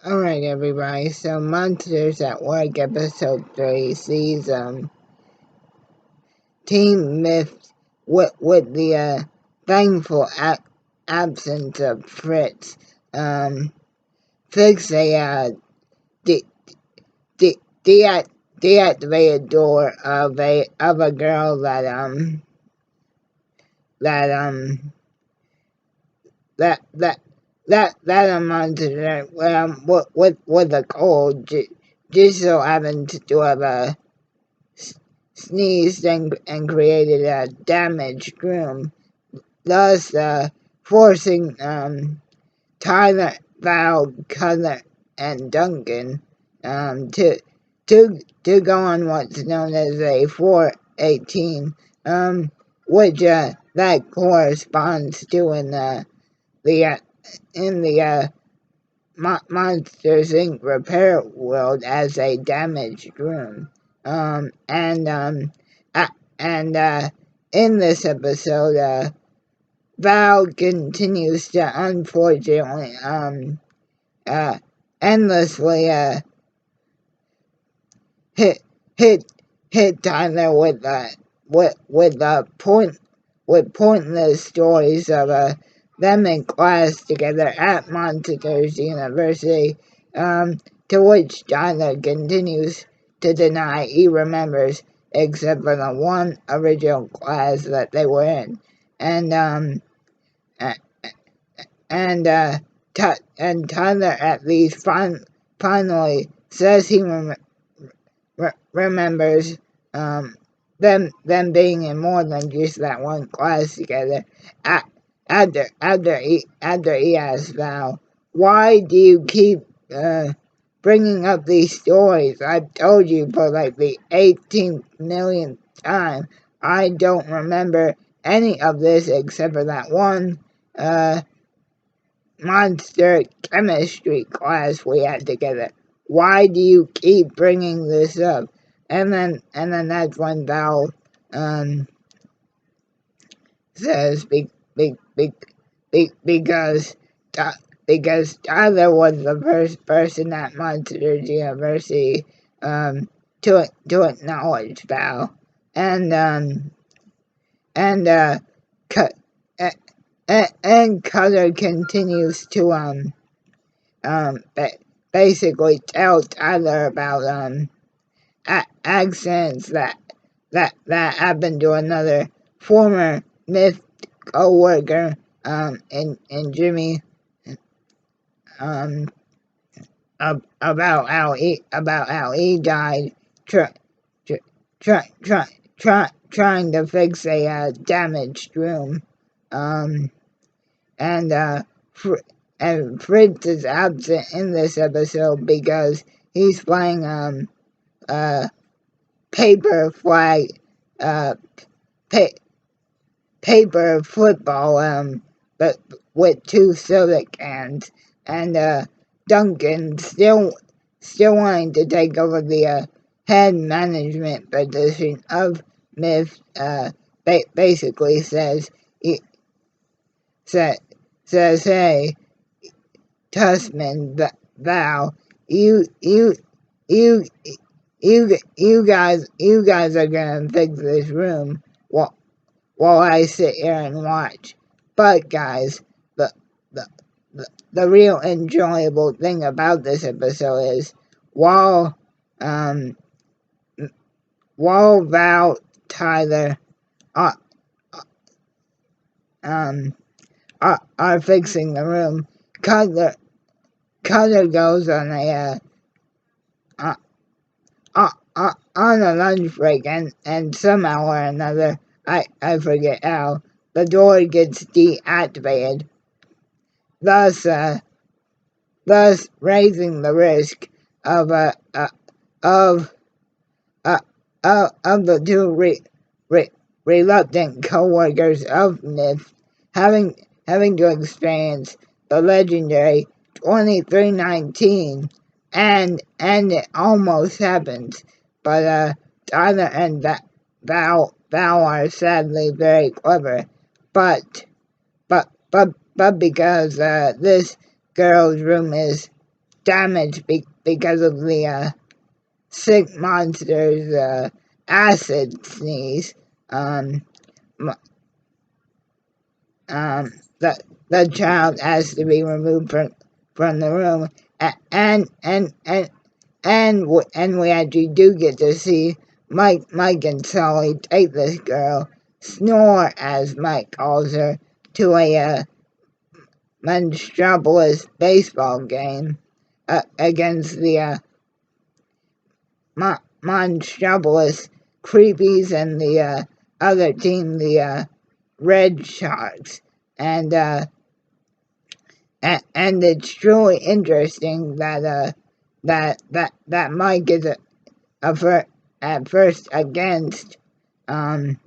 Alright everybody, so Monsters at Work episode 3 sees Team Myth with the thankful absence of Fritz fix a de de deactivated door of a girl that a monster with a cold just so happened to have a sneezed and created a damaged room, thus forcing Tyler, Val, Cutler, and Duncan to go on what's known as a 418, which that corresponds to in the Monsters Inc. repair world as a damaged room. And in this episode, Val continues to unfortunately endlessly hit hit hit Tyler with pointless stories of them in class together at Monsters University, to which Tyler continues to deny he remembers, except for the one original class that they were in. And Tyler at least finally says he remembers them being in more than just that one class together. After he asks Val, why do you keep bringing up these stories? I've told you for like the 18th millionth time, I don't remember any of this except for that one monster chemistry class we had together. Why do you keep bringing this up? And then that's when Val says because Tyler was the first person at Monsters University to acknowledge Val, and Cutter continues to basically tell Tyler about accidents that happened to another former Myth co-worker in Jimmy, about how he died trying to fix a damaged room, and Fritz is absent in this episode because he's playing paper flag paper football, but with 2 soda cans, and Duncan still wanting to take over the head management position of Myth, basically says, hey, Tussman, Val, you guys are gonna fix this room while I sit here and watch. But guys, the real enjoyable thing about this episode is while Val, Tyler are fixing the room, Cutter goes on a lunch break, and somehow or another, I forget how, the door gets deactivated, thus raising the risk of the two reluctant co-workers of Myth having to experience the legendary 2319, and it almost happens, but Tyler and Val are sadly very clever, but because this girl's room is damaged because of the sick monster's acid sneeze. Um, the child has to be removed from the room, and we actually do get to see Mike and Sully take this girl, Snore as Mike calls her, to a Monstropolis baseball game against the Monstropolis Creepies and the other team, the Red Sharks. And it's truly interesting that Mike is at first against um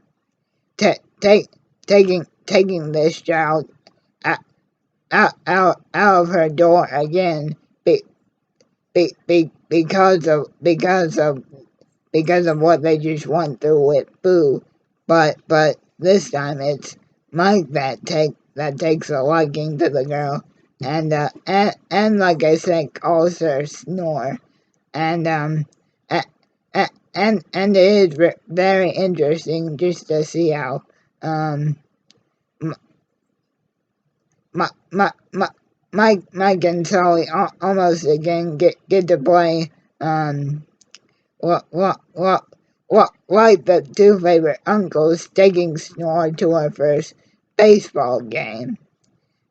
taking this child out of her door again because of what they just went through with Boo, but this time it's Mike that takes a liking to the girl, and like I said, calls her Snore, and and it is very interesting just to see how my, my, my, Mike and Sully almost again get to play what like the two favorite uncles taking Snore to our first baseball game,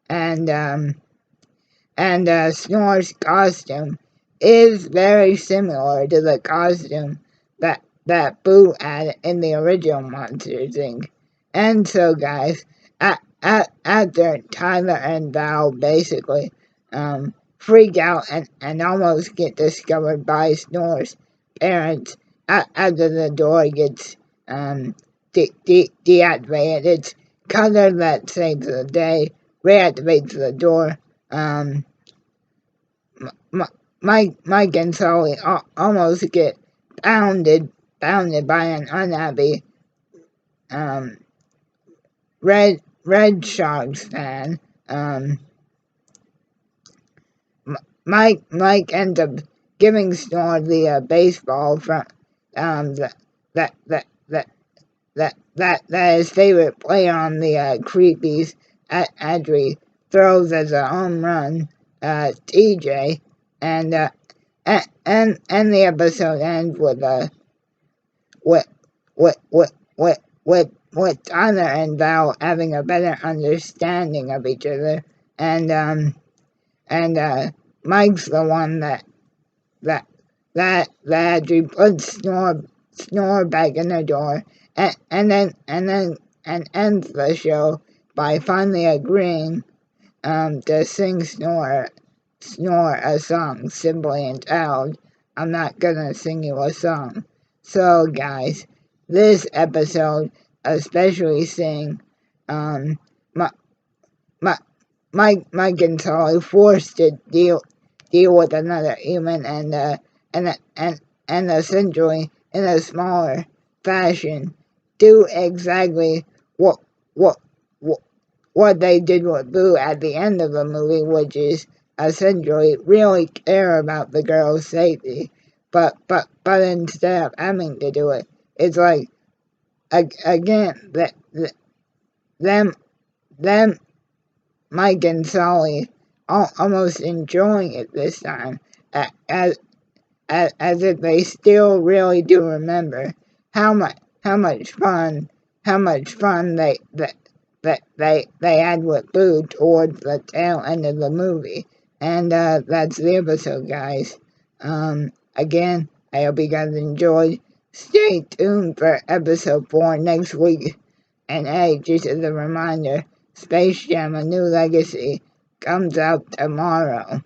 and Snore's costume is very similar to the costume that Boo had in the original Monsters Inc. And so, guys, after Tyler and Val basically freak out and almost get discovered by Snore's parents after the door gets deactivated, it's Cutter that saves the day, reactivates the door. Mike and Sully almost get bounded by an unhappy Red Sharks fan. Mike ends up giving Snore the baseball from that his favorite play on the Creepies Adri throws as a home run. TJ, and the episode ends with Tyler and Val having a better understanding of each other, and Mike's the one that actually puts Snore back in the door, and ends the show by finally agreeing to sing Snore a song, simply entitled "I'm Not Gonna Sing You a Song." So, guys, this episode especially seeing Mike and Sully forced to deal with another human and essentially in a smaller fashion do exactly what they did with Boo at the end of the movie, which is essentially really care about the girl's safety, but instead of having to do it, it's like again that them Mike and Sully almost enjoying it this time, as if they still really do remember how much fun they had with Boo towards the tail end of the movie. And that's the episode, guys. Again, I hope you guys enjoyed. Stay tuned for episode 4 next week. And hey, just as a reminder, Space Jam: A New Legacy comes out tomorrow.